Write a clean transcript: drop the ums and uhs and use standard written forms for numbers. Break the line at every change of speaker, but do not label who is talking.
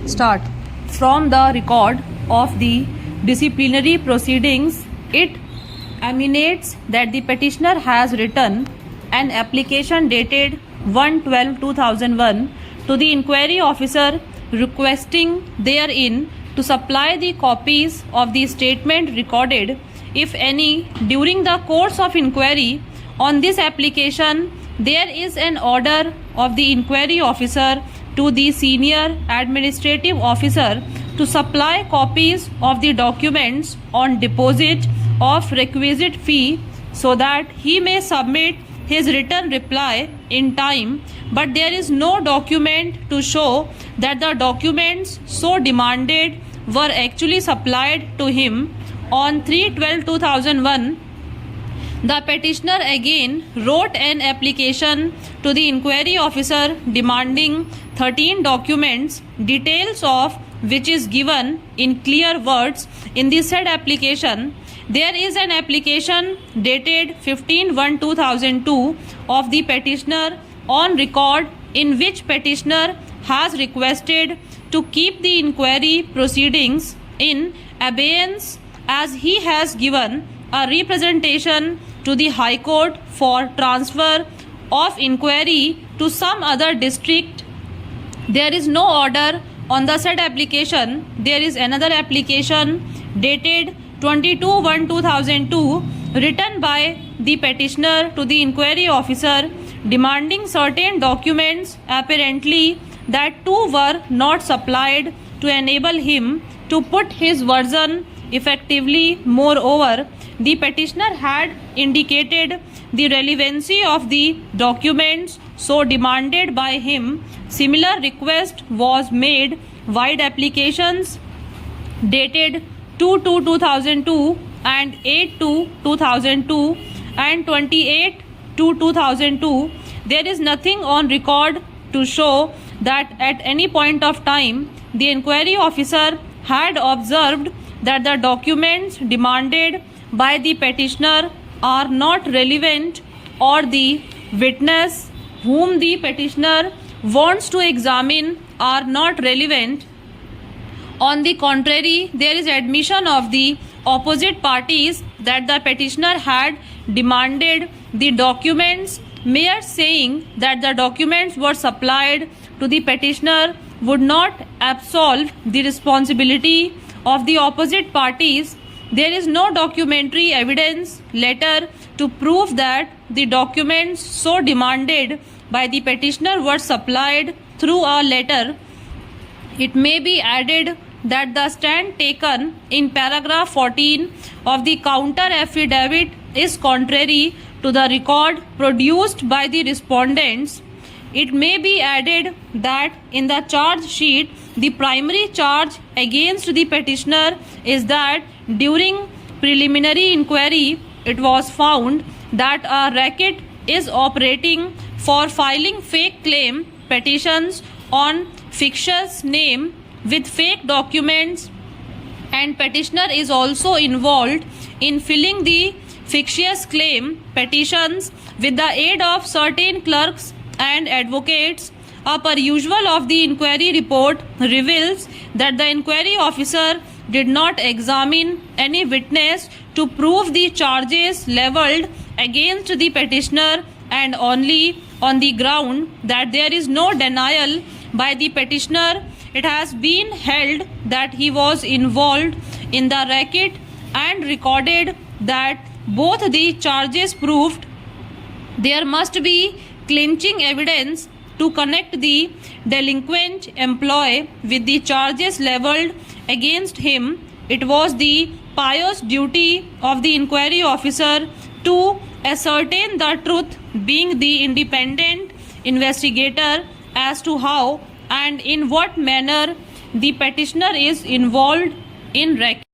Start. From the record of the disciplinary proceedings, it emanates that the petitioner has written an application dated 1/12/2001 to the inquiry officer requesting therein to supply the copies of the statement recorded, if any, during the course of inquiry. On this application, there is an order of the inquiry officer to the senior administrative officer to supply copies of the documents on deposit of requisite fee so that he may submit his written reply in time, but there is no document to show that the documents so demanded were actually supplied to him. On 3/12/2001, the petitioner again wrote an application to the inquiry officer demanding 13 documents, details of which is given in clear words in the said application. There is an application dated 15/1/2002 of the petitioner on record in which petitioner has requested to keep the inquiry proceedings in abeyance as he has given a representation to the High Court for transfer of inquiry to some other district. There is no order on the said application. There is another application dated 22/1/2002 written by the petitioner to the inquiry officer demanding certain documents apparently that too were not supplied to enable him to put his version effectively. Moreover, the petitioner had indicated the relevancy of the documents so demanded by him. Similar request was made vide applications dated 2/2/2002 and 8/2/2002 and 28/2/2002. There is nothing on record to show that at any point of time the inquiry officer had observed that the documents demanded by the petitioner are not relevant or the witness whom the petitioner wants to examine are not relevant. On the contrary, there is admission of the opposite parties that the petitioner had demanded the documents. Mere saying that the documents were supplied to the petitioner would not absolve the responsibility of the opposite parties. There is no documentary evidence letter to prove that the documents so demanded by the petitioner were supplied through a letter. It may be added that the stand taken in paragraph 14 of the counter affidavit is contrary to the record produced by the respondents. It may be added that in the charge sheet, the primary charge against the petitioner is that during preliminary inquiry, it was found that a racket is operating for filing fake claim petitions on fictitious name with fake documents, and petitioner is also involved in filling the fictitious claim petitions with the aid of certain clerks and advocates. A perusal of the inquiry report reveals that the inquiry officer did not examine any witness to prove the charges levelled against the petitioner, and only on the ground that there is no denial by the petitioner, it has been held that he was involved in the racket and recorded that both the charges proved. There must be clinching evidence to connect the delinquent employee with the charges levelled against him. It was the pious duty of the inquiry officer to ascertain the truth, being the independent investigator, as to how and in what manner the petitioner is involved in racket.